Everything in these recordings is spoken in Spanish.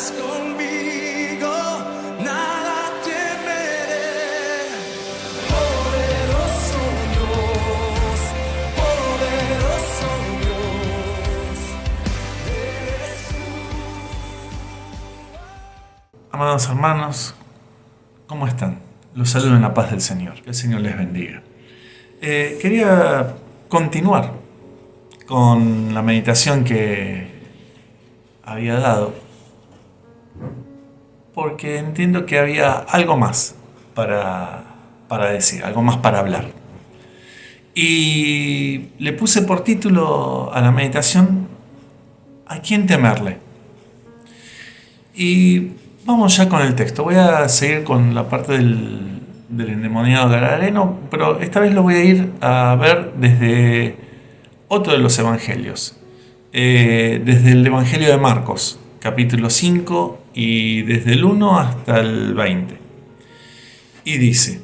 estás conmigo, nada temeré. Poderoso Dios, poderoso Dios, eres tú. Amados hermanos, ¿cómo están? Los saludo en la paz del Señor. Que el Señor les bendiga. Quería continuar con la meditación que había dado, porque entiendo que había algo más para decir, algo más para hablar. Y le puse por título a la meditación: ¿a quién temerle? Y vamos ya con el texto. Voy a seguir con la parte del endemoniado gadareno, pero esta vez lo voy a ir a ver desde otro de los evangelios. Desde el Evangelio de Marcos, capítulo 5, y desde el 1 hasta el 20. Y dice: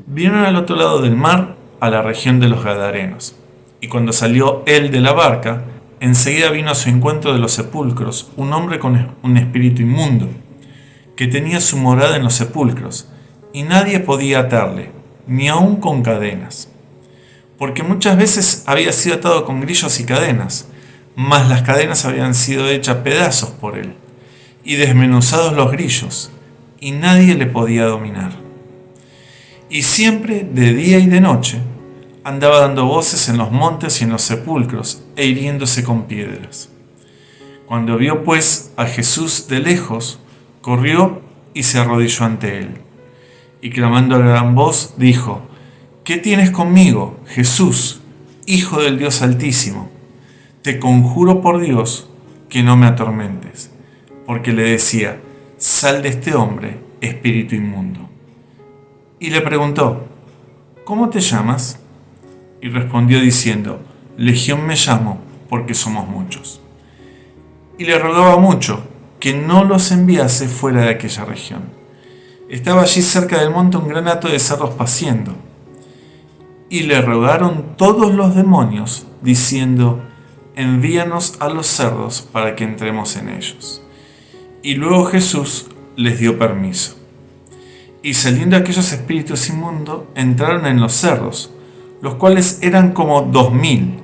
Vinieron al otro lado del mar, a la región de los Gadarenos. Y cuando salió él de la barca, enseguida vino a su encuentro de los sepulcros un hombre con un espíritu inmundo, que tenía su morada en los sepulcros, y nadie podía atarle, ni aun con cadenas. Porque muchas veces había sido atado con grillos y cadenas, mas las cadenas habían sido hechas pedazos por él, y desmenuzados los grillos, y nadie le podía dominar. Y siempre, de día y de noche, andaba dando voces en los montes y en los sepulcros, e hiriéndose con piedras. Cuando vio pues a Jesús de lejos, corrió y se arrodilló ante él, y clamando a gran voz, dijo: ¿Qué tienes conmigo, Jesús, Hijo del Dios Altísimo? Te conjuro por Dios que no me atormentes. Porque le decía: sal de este hombre, espíritu inmundo. Y le preguntó: ¿cómo te llamas? Y respondió diciendo: Legión me llamo, porque somos muchos. Y le rogaba mucho que no los enviase fuera de aquella región. Estaba allí cerca del monte un gran hato de cerdos paciendo. Y le rogaron todos los demonios, diciendo: envíanos a los cerdos para que entremos en ellos. Y luego Jesús les dio permiso. Y saliendo aquellos espíritus inmundos, entraron en los cerdos, los cuales eran como 2000,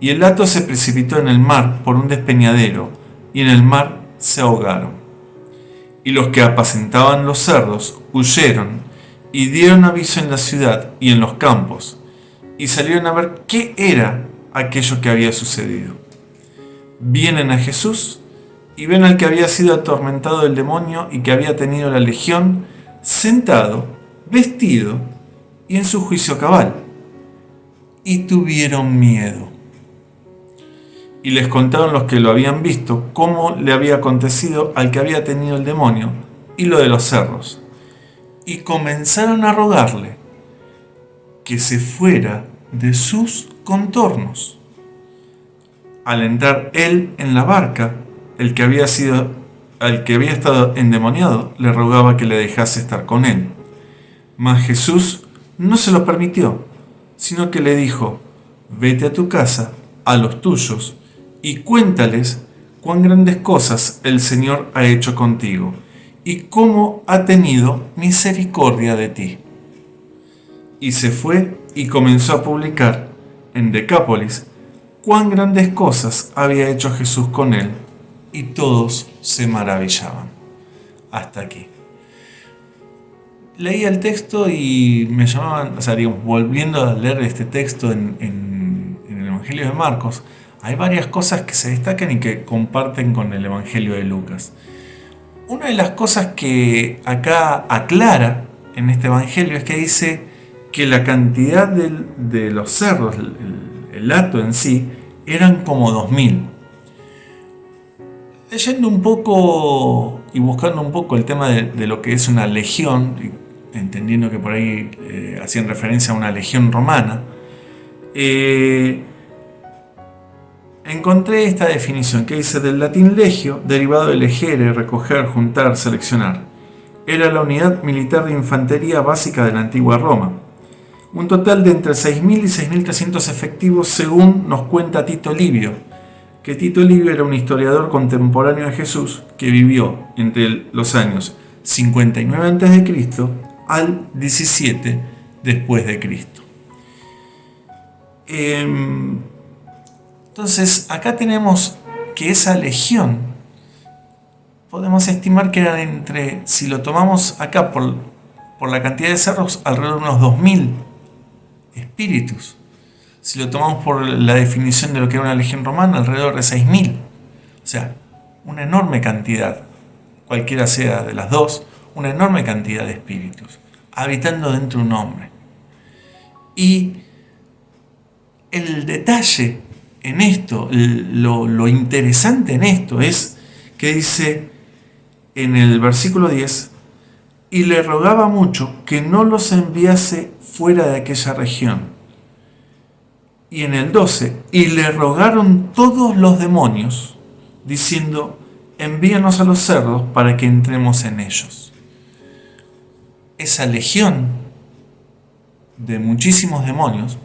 y el hato se precipitó en el mar por un despeñadero, y en el mar se ahogaron. Y los que apacentaban los cerdos huyeron, y dieron aviso en la ciudad y en los campos, y salieron a ver qué era aquello que había sucedido. Vienen a Jesús, y ven al que había sido atormentado del demonio y que había tenido la legión, sentado, vestido, y en su juicio cabal. Y tuvieron miedo. Y les contaron los que lo habían visto cómo le había acontecido al que había tenido el demonio y lo de los cerdos. Y comenzaron a rogarle que se fuera de sus contornos. Al entrar él en la barca, al que había estado endemoniado, le rogaba que le dejase estar con él. Mas Jesús no se lo permitió, sino que le dijo: vete a tu casa, a los tuyos, y cuéntales cuán grandes cosas el Señor ha hecho contigo, y cómo ha tenido misericordia de ti. Y se fue y comenzó a publicar en Decápolis cuán grandes cosas había hecho Jesús con él, y todos se maravillaban. Hasta aquí. Leía el texto y me llamaban, volviendo a leer este texto en el Evangelio de Marcos, hay varias cosas que se destacan y que comparten con el Evangelio de Lucas. Una de las cosas que acá aclara en este Evangelio es que dice que la cantidad de los cerdos, el hato en sí, eran como 2000. Leyendo un poco y buscando un poco el tema de lo que es una legión, entendiendo que por ahí hacían referencia a una legión romana, encontré esta definición que dice: del latín legio, derivado de legere, recoger, juntar, seleccionar. Era la unidad militar de infantería básica de la antigua Roma. Un total de entre 6.000 y 6.300 efectivos, según nos cuenta Tito Livio, que Tito Livio era un historiador contemporáneo de Jesús que vivió entre los años 59 a.C. al 17 después de Cristo. Entonces, acá tenemos que esa legión, podemos estimar que eran entre, si lo tomamos acá por la cantidad de cerros, alrededor de unos 2000 espíritus. Si lo tomamos por la definición de lo que era una legión romana, alrededor de 6000. O sea, una enorme cantidad, cualquiera sea de las dos, una enorme cantidad de espíritus habitando dentro de un hombre. Y el detalle en esto, lo interesante en esto es que dice en el versículo 10, y le rogaba mucho que no los enviase fuera de aquella región. Y en el 12, y le rogaron todos los demonios, diciendo, envíanos a los cerdos para que entremos en ellos. Esa legión de muchísimos demonios,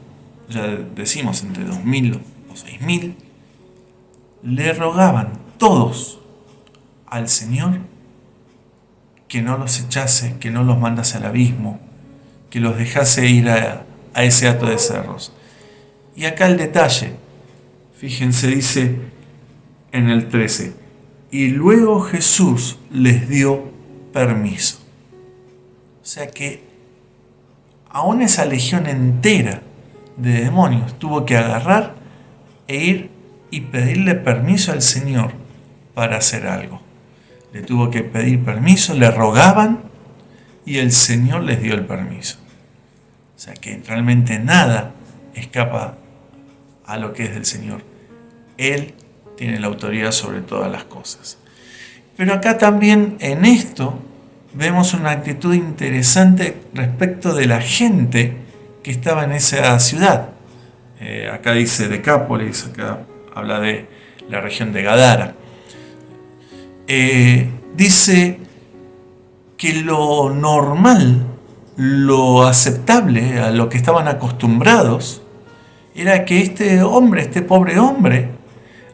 ya decimos entre 2000 o 6000, le rogaban todos al Señor que no los echase, que no los mandase al abismo, que los dejase ir a ese hato de cerros. Y acá el detalle, fíjense, dice en el 13, y luego Jesús les dio permiso. O sea que aún esa legión entera de demonios tuvo que agarrar e ir y pedirle permiso al Señor para hacer algo. Le tuvo que pedir permiso, le rogaban y el Señor les dio el permiso. O sea que realmente nada escapa a lo que es del Señor. Él tiene la autoridad sobre todas las cosas. Pero acá también en esto vemos una actitud interesante respecto de la gente que estaba en esa ciudad. Acá dice Decápolis, acá habla de la región de Gadara. Dice que lo normal, lo aceptable, a lo que estaban acostumbrados, era que este hombre, este pobre hombre,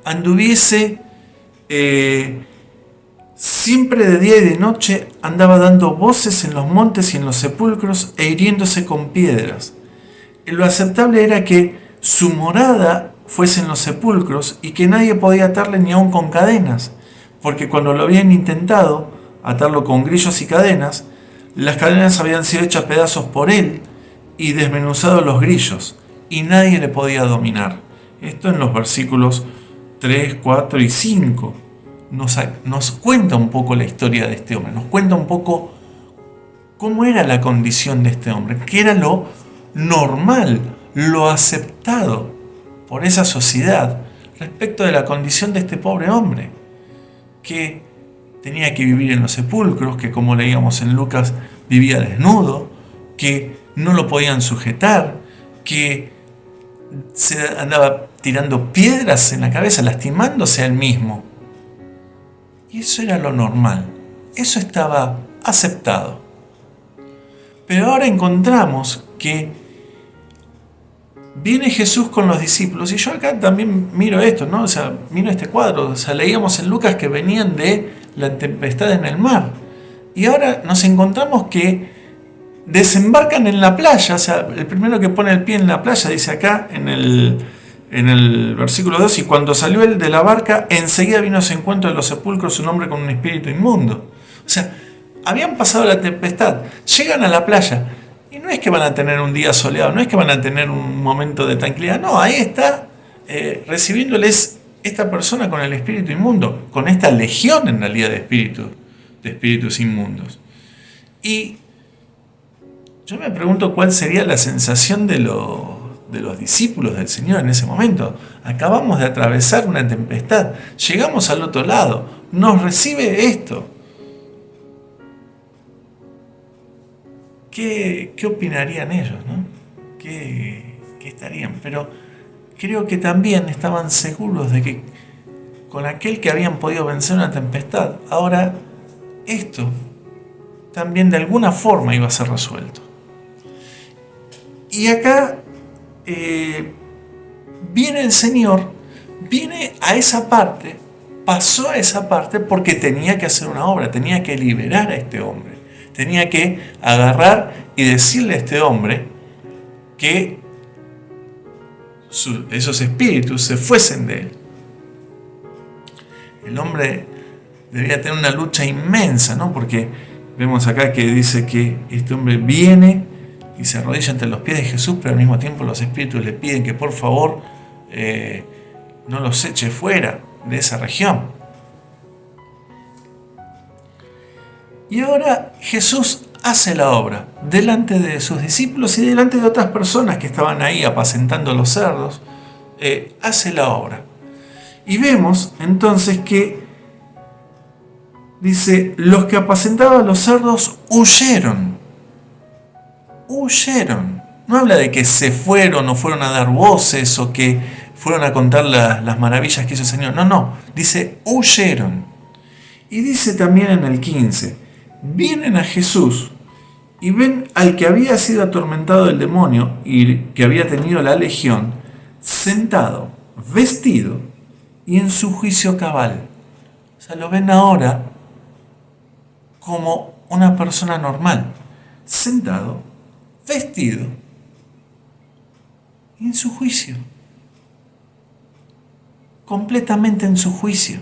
anduviese siempre de día y de noche, andaba dando voces en los montes y en los sepulcros e hiriéndose con piedras. Lo aceptable era que su morada fuese en los sepulcros y que nadie podía atarle ni aun con cadenas, porque cuando lo habían intentado atarlo con grillos y cadenas, las cadenas habían sido hechas pedazos por él y desmenuzados los grillos, y nadie le podía dominar. Esto en los versículos 3, 4 y 5 nos cuenta un poco la historia de este hombre, nos cuenta un poco cómo era la condición de este hombre, qué era lo normal, lo aceptado por esa sociedad respecto de la condición de este pobre hombre, que tenía que vivir en los sepulcros, que como leíamos en Lucas vivía desnudo, que no lo podían sujetar, que se andaba tirando piedras en la cabeza, lastimándose a él mismo. Y eso era lo normal, eso estaba aceptado. Pero ahora encontramos que viene Jesús con los discípulos, y yo acá también miro esto, ¿no? O sea, miro este cuadro, o sea, leíamos en Lucas que venían de la tempestad en el mar, y ahora nos encontramos que desembarcan en la playa. O sea, el primero que pone el pie en la playa, dice acá en el versículo 2, y cuando salió él de la barca, enseguida vino a su encuentro de los sepulcros un hombre con un espíritu inmundo. O sea, habían pasado la tempestad, llegan a la playa, y no es que van a tener un día soleado, no es que van a tener un momento de tranquilidad, no, ahí está recibiéndoles esta persona con el espíritu inmundo, con esta legión en realidad de espíritus inmundos. Y yo me pregunto cuál sería la sensación de los discípulos del Señor en ese momento. Acabamos de atravesar una tempestad, llegamos al otro lado, nos recibe esto. ¿Qué opinarían ellos, no? ¿Qué estarían? Pero creo que también estaban seguros de que con aquel que habían podido vencer una tempestad, ahora esto también de alguna forma iba a ser resuelto. Y acá viene el Señor, viene a esa parte, pasó a esa parte porque tenía que hacer una obra, tenía que liberar a este hombre, tenía que agarrar y decirle a este hombre que esos espíritus se fuesen de él. El hombre debía tener una lucha inmensa, ¿no? Porque vemos acá que dice que este hombre viene y se arrodilla ante los pies de Jesús, pero al mismo tiempo los espíritus le piden que por favor no los eche fuera de esa región. Y ahora Jesús hace la obra delante de sus discípulos y delante de otras personas que estaban ahí apacentando los cerdos. Hace la obra. Y vemos entonces que dice, los que apacentaban los cerdos huyeron. Huyeron. No habla de que se fueron o fueron a dar voces o que fueron a contar las maravillas que hizo el Señor. No. Dice huyeron. Y dice también en el 15, vienen a Jesús y ven al que había sido atormentado del demonio y que había tenido la legión, sentado, vestido y en su juicio cabal. O sea, lo ven ahora como una persona normal, sentado, vestido y en su juicio. Completamente en su juicio.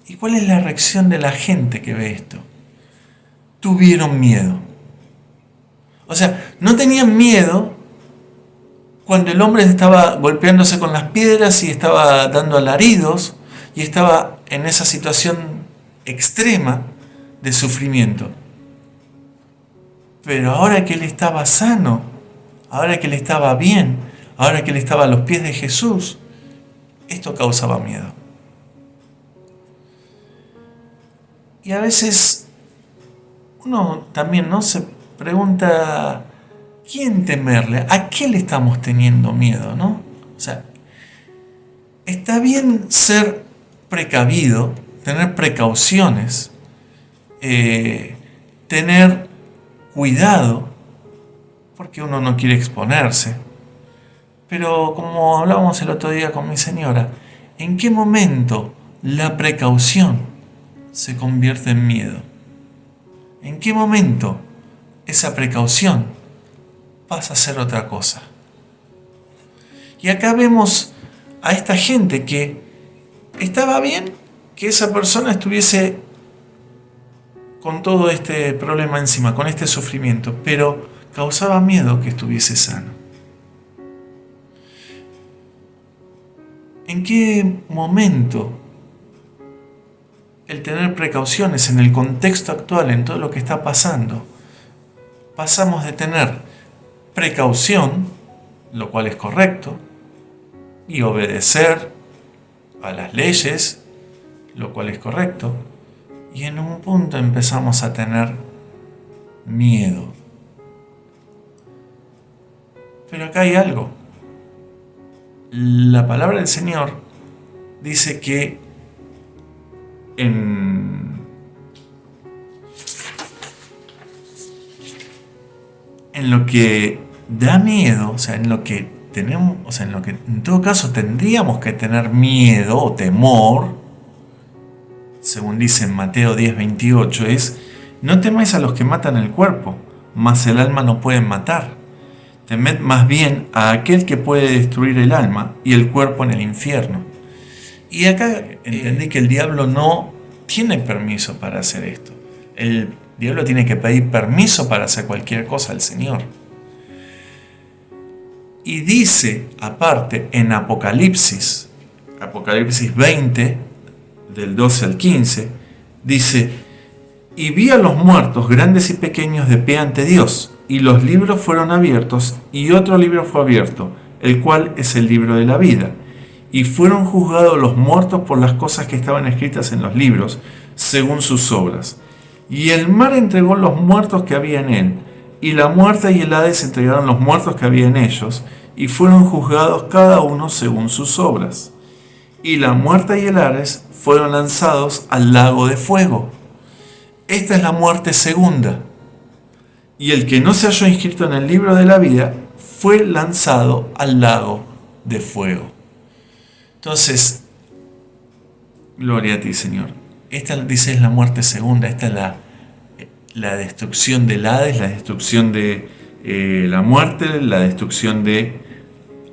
¿Y cuál es la reacción de la gente que ve esto? Tuvieron miedo. O sea, no tenían miedo cuando el hombre estaba golpeándose con las piedras y estaba dando alaridos y estaba en esa situación extrema de sufrimiento. Pero ahora que él estaba sano, ahora que él estaba bien, ahora que él estaba a los pies de Jesús, esto causaba miedo. Y a veces uno también, ¿no?, se pregunta, ¿quién temerle? ¿A qué le estamos teniendo miedo, no? O sea, está bien ser precavido, tener precauciones, tener cuidado, porque uno no quiere exponerse. Pero como hablábamos el otro día con mi señora, ¿en qué momento la precaución se convierte en miedo? ¿En qué momento esa precaución pasa a ser otra cosa? Y acá vemos a esta gente que estaba bien que esa persona estuviese con todo este problema encima, con este sufrimiento, pero causaba miedo que estuviese sano. ¿En qué momento el tener precauciones en el contexto actual, en todo lo que está pasando, pasamos de tener precaución, lo cual es correcto, y obedecer a las leyes, lo cual es correcto, y en un punto empezamos a tener miedo? Pero acá hay algo. La palabra del Señor dice que en lo que da miedo, o sea, en lo que tenemos, o sea, en lo que en todo caso tendríamos que tener miedo o temor, según dice en Mateo 10:28, es: no temáis a los que matan el cuerpo, mas el alma no pueden matar. Temed más bien a aquel que puede destruir el alma y el cuerpo en el infierno. Y acá entendí que el diablo no tiene permiso para hacer esto. El diablo tiene que pedir permiso para hacer cualquier cosa al Señor. Y dice, aparte, en Apocalipsis 20, del 12 al 15, dice: y vi a los muertos, grandes y pequeños, de pie ante Dios, y los libros fueron abiertos, y otro libro fue abierto, el cual es el libro de la vida. Y fueron juzgados los muertos por las cosas que estaban escritas en los libros, según sus obras. Y el mar entregó los muertos que había en él, y la muerte y el Hades entregaron los muertos que había en ellos, y fueron juzgados cada uno según sus obras. Y la muerte y el Hades fueron lanzados al lago de fuego. Esta es la muerte segunda. Y el que no se halló inscrito en el libro de la vida fue lanzado al lago de fuego. Entonces, gloria a ti, Señor. Esta, dice, es la muerte segunda. Esta es la destrucción del Hades, la destrucción de la muerte, la destrucción de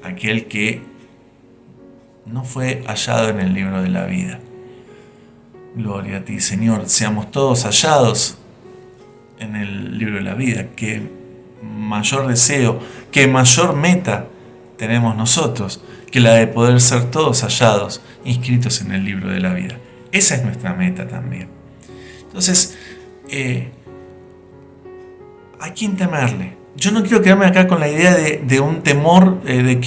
aquel que no fue hallado en el libro de la vida. Gloria a ti, Señor. Seamos todos hallados en el libro de la vida. Qué mayor deseo, qué mayor meta tenemos nosotros que la de poder ser todos hallados, inscritos en el libro de la vida. Esa es nuestra meta también. Entonces, ¿a quién temerle? Yo no quiero quedarme acá con la idea de un temor de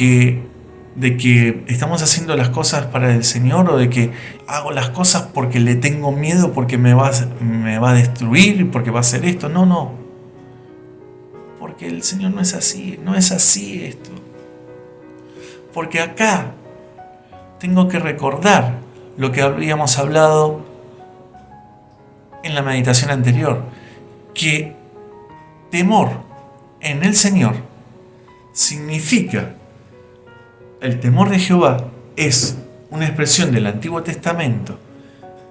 que estamos haciendo las cosas para el Señor, o de que hago las cosas porque le tengo miedo, porque me va a destruir, porque va a hacer esto. No. Porque el Señor no es así esto. Porque acá tengo que recordar lo que habíamos hablado en la meditación anterior, que temor en el Señor significa, el temor de Jehová es una expresión del Antiguo Testamento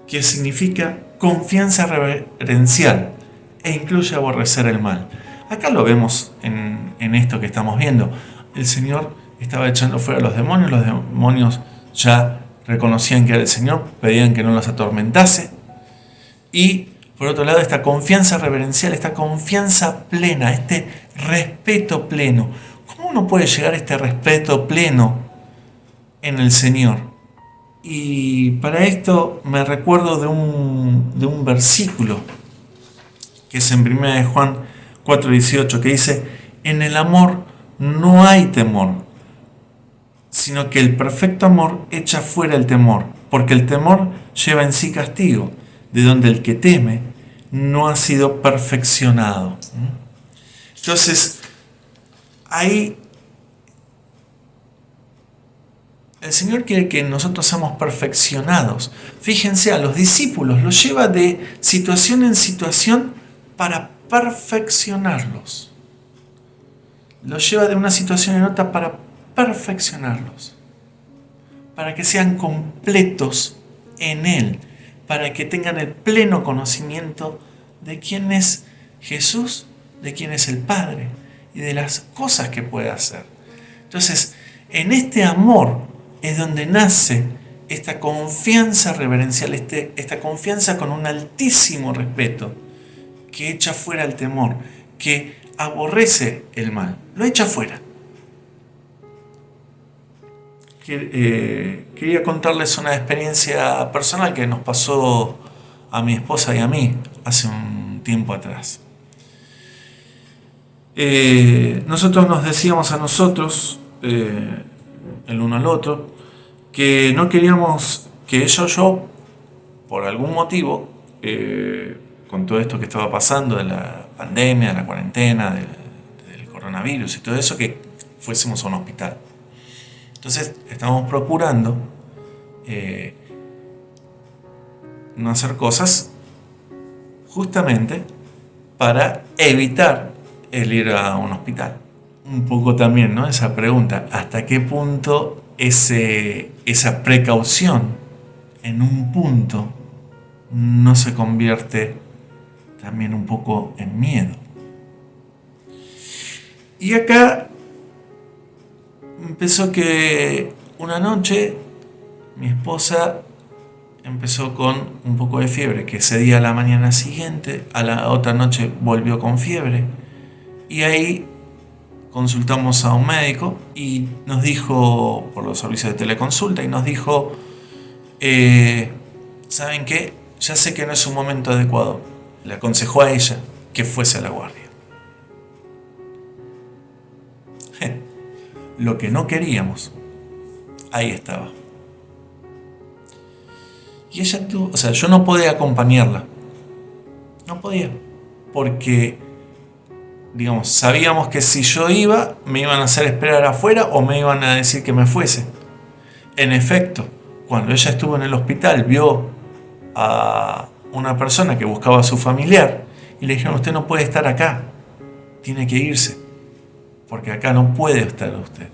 que significa confianza reverencial e incluye aborrecer el mal. Acá lo vemos en esto que estamos viendo. El Señor estaba echando fuera a los demonios ya reconocían que era el Señor, pedían que no los atormentase. Y por otro lado, esta confianza reverencial, esta confianza plena, este respeto pleno. ¿Cómo uno puede llegar a este respeto pleno en el Señor? Y para esto me recuerdo de un versículo que es en 1 de Juan 4:18, que dice: en el amor no hay temor, sino que el perfecto amor echa fuera el temor, porque el temor lleva en sí castigo, de donde el que teme no ha sido perfeccionado. Entonces, ahí el Señor quiere que nosotros seamos perfeccionados. Fíjense, a los discípulos los lleva de situación en situación para perfeccionarlos. Los lleva de una situación en otra para perfeccionarlos, para que sean completos en Él, para que tengan el pleno conocimiento de quién es Jesús, de quién es el Padre y de las cosas que puede hacer. Entonces, en este amor es donde nace esta confianza reverencial, esta confianza con un altísimo respeto, que echa fuera el temor, que aborrece el mal, lo echa fuera. Quería contarles una experiencia personal que nos pasó a mi esposa y a mí hace un tiempo atrás. Nosotros nos decíamos a nosotros, el uno al otro, que no queríamos que ella o yo, por algún motivo, con todo esto que estaba pasando de la pandemia, de la cuarentena, del coronavirus y todo eso, que fuésemos a un hospital. Entonces estábamos procurando no hacer cosas justamente para evitar el ir a un hospital. Un poco también, ¿no? Esa pregunta, ¿hasta qué punto esa precaución en un punto no se convierte también un poco en miedo? Y acá empezó que una noche mi esposa empezó con un poco de fiebre, que ese día a la mañana siguiente, a la otra noche volvió con fiebre, y ahí consultamos a un médico y nos dijo, por los servicios de teleconsulta, y nos dijo, ¿saben qué? Ya sé que no es un momento adecuado. Le aconsejó a ella que fuese a la guardia. Lo que no queríamos, ahí estaba. Y ella tuvo, yo no podía acompañarla. No podía. Porque, sabíamos que si yo iba, me iban a hacer esperar afuera o me iban a decir que me fuese. En efecto, cuando ella estuvo en el hospital, vio a una persona que buscaba a su familiar y le dijeron: usted no puede estar acá, tiene que irse, porque acá no puede estar usted.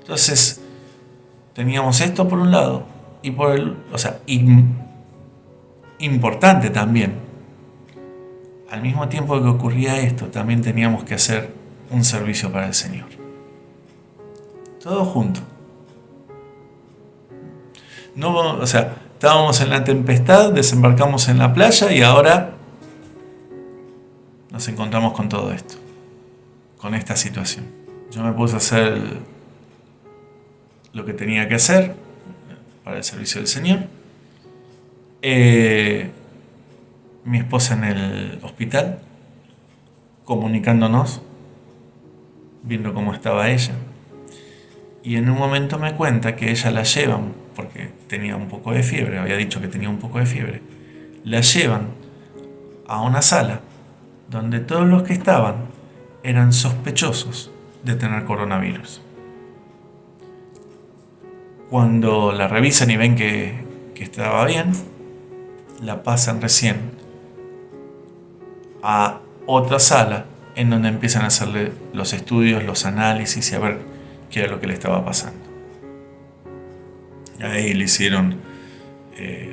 Entonces, teníamos esto por un lado y por el, o sea, importante también. Al mismo tiempo que ocurría esto, también teníamos que hacer un servicio para el Señor. Todo junto. No, o sea, estábamos en la tempestad, desembarcamos en la playa y ahora nos encontramos con todo esto, con esta situación. Yo me puse a hacer lo que tenía que hacer para el servicio del Señor. Mi esposa en el hospital, comunicándonos, viendo cómo estaba ella. Y en un momento me cuenta que ella la llevan, porque tenía un poco de fiebre, había dicho que tenía un poco de fiebre, la llevan a una sala donde todos los que estaban eran sospechosos de tener coronavirus. Cuando la revisan y ven que estaba bien, la pasan recién a otra sala en donde empiezan a hacerle los estudios, los análisis y a ver qué era lo que le estaba pasando. Ahí le hicieron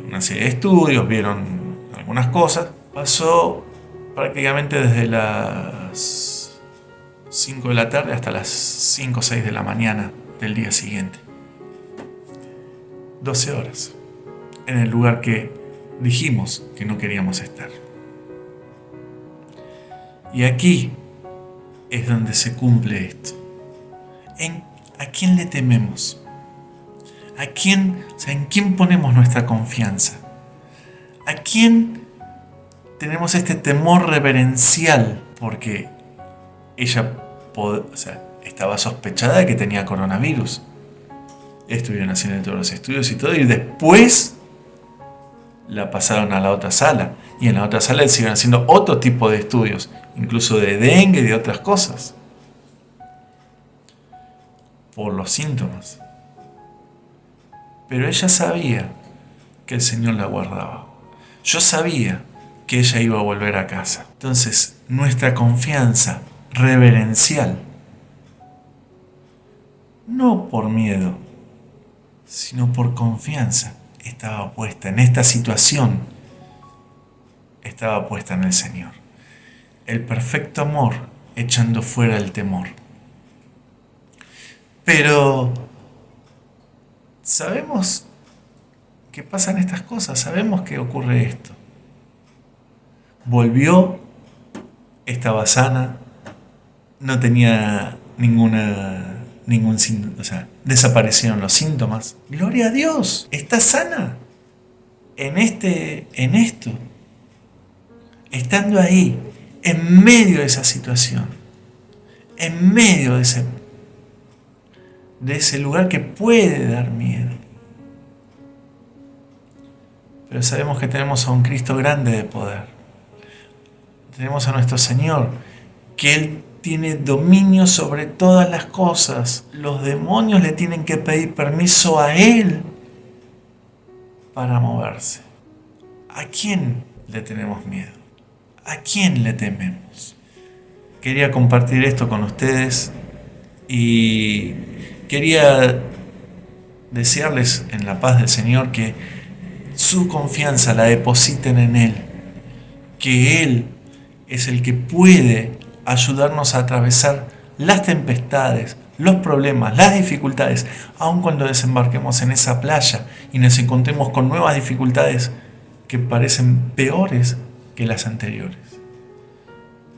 una serie de estudios, vieron algunas cosas. Pasó prácticamente desde las 5 de la tarde hasta las 5 o 6 de la mañana del día siguiente. 12 horas en el lugar que dijimos que no queríamos estar. Y aquí es donde se cumple esto. ¿A quién le tememos? ¿A quién, en quién ponemos nuestra confianza? ¿A quién tenemos este temor reverencial? Porque ella estaba sospechada de que tenía coronavirus. Estuvieron haciendo todos los estudios y todo, y después la pasaron a la otra sala. Y en la otra sala le siguen haciendo otro tipo de estudios, incluso de dengue y de otras cosas, por los síntomas. Pero ella sabía que el Señor la guardaba. Yo sabía que ella iba a volver a casa. Entonces, nuestra confianza reverencial, no por miedo, sino por confianza, estaba puesta en esta situación, estaba puesta en el Señor. El perfecto amor echando fuera el temor. Pero sabemos que pasan estas cosas, sabemos que ocurre esto. Volvió, estaba sana, no tenía ningún síntoma, desaparecieron los síntomas. Gloria a Dios, está sana en esto, estando ahí, en medio de esa situación, en medio de ese lugar que puede dar miedo. Pero sabemos que tenemos a un Cristo grande de poder. Tenemos a nuestro Señor, que Él tiene dominio sobre todas las cosas. Los demonios le tienen que pedir permiso a Él para moverse. ¿A quién le tenemos miedo? ¿A quién le tememos? Quería compartir esto con ustedes y quería desearles en la paz del Señor que su confianza la depositen en Él, que Él es el que puede ayudarnos a atravesar las tempestades, los problemas, las dificultades, aun cuando desembarquemos en esa playa y nos encontremos con nuevas dificultades que parecen peores que las anteriores.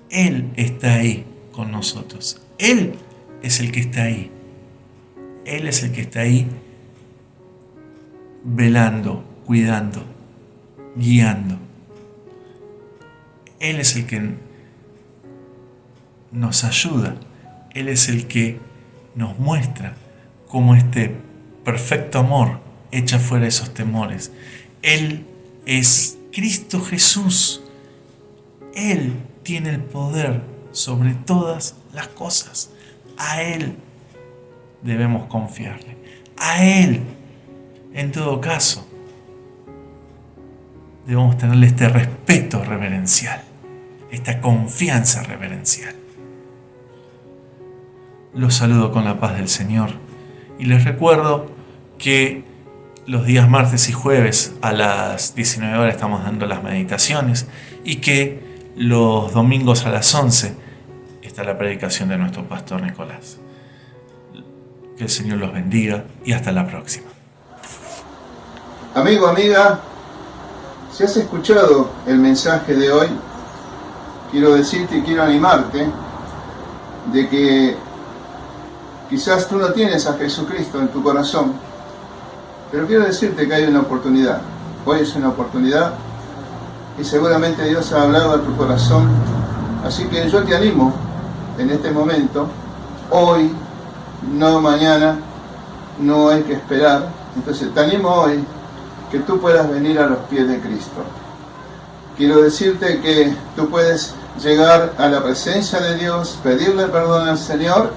Él está ahí con nosotros. Él es el que está ahí. Él es el que está ahí velando, cuidando, guiando. Él es el que nos ayuda. Él es el que nos muestra cómo este perfecto amor echa fuera esos temores. Él es Cristo Jesús. Él tiene el poder sobre todas las cosas. A Él debemos confiarle. A Él, en todo caso, debemos tenerle este respeto reverencial, esta confianza reverencial. Los saludo con la paz del Señor y les recuerdo que los días martes y jueves a las 19 horas estamos dando las meditaciones y que los domingos a las 11 está la predicación de nuestro pastor Nicolás. Que el Señor los bendiga y hasta la próxima. Amigo, amiga, si has escuchado el mensaje de hoy, quiero decirte y quiero animarte de que quizás tú no tienes a Jesucristo en tu corazón, pero quiero decirte que hay una oportunidad. Hoy es una oportunidad y seguramente Dios ha hablado a tu corazón. Así que yo te animo en este momento, hoy, no mañana, no hay que esperar. Entonces te animo hoy que tú puedas venir a los pies de Cristo. Quiero decirte que tú puedes llegar a la presencia de Dios, pedirle perdón al Señor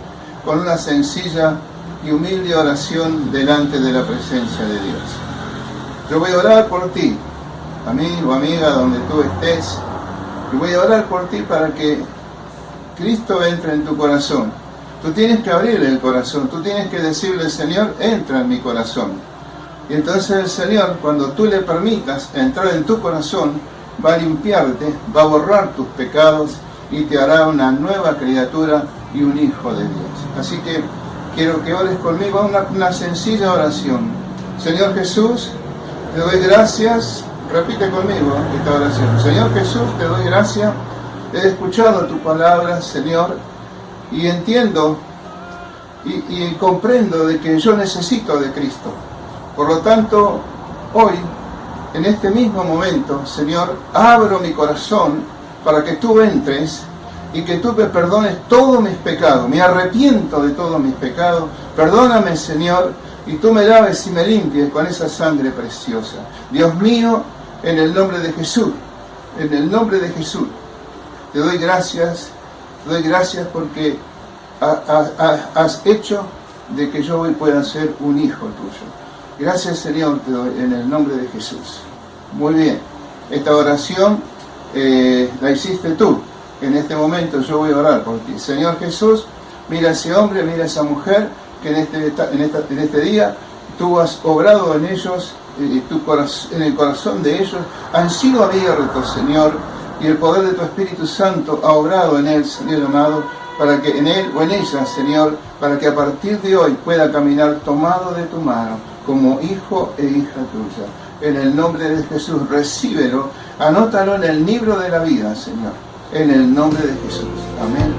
con una sencilla y humilde oración delante de la presencia de Dios. Yo voy a orar por ti, amigo, amiga, donde tú estés, y voy a orar por ti para que Cristo entre en tu corazón. Tú tienes que abrirle el corazón, tú tienes que decirle: Señor, entra en mi corazón. Y entonces el Señor, cuando tú le permitas entrar en tu corazón, va a limpiarte, va a borrar tus pecados y te hará una nueva criatura y un hijo de Dios. Así que quiero que ores conmigo una sencilla oración. Señor Jesús, te doy gracias. Repite conmigo esta oración. Señor Jesús, te doy gracias. He escuchado tu palabra, Señor, y entiendo y comprendo de que yo necesito de Cristo. Por lo tanto, hoy, en este mismo momento, Señor, abro mi corazón para que tú entres y que tú me perdones todos mis pecados. Me arrepiento de todos mis pecados. Perdóname, Señor, y tú me laves y me limpies con esa sangre preciosa. Dios mío, en el nombre de Jesús, en el nombre de Jesús, te doy gracias porque has hecho de que yo hoy pueda ser un hijo tuyo. Gracias, Señor, te doy en el nombre de Jesús. Muy bien, esta oración la hiciste tú. En este momento yo voy a orar por ti. Señor Jesús, mira a ese hombre, mira a esa mujer que en este día tú has obrado en ellos, en el corazón de ellos, han sido abiertos, Señor, y el poder de tu Espíritu Santo ha obrado en él, Señor amado, para que en él o en ella, Señor, para que a partir de hoy pueda caminar tomado de tu mano, como hijo e hija tuya. En el nombre de Jesús, recíbelo, anótalo en el libro de la vida, Señor. En el nombre de Jesús. Amén.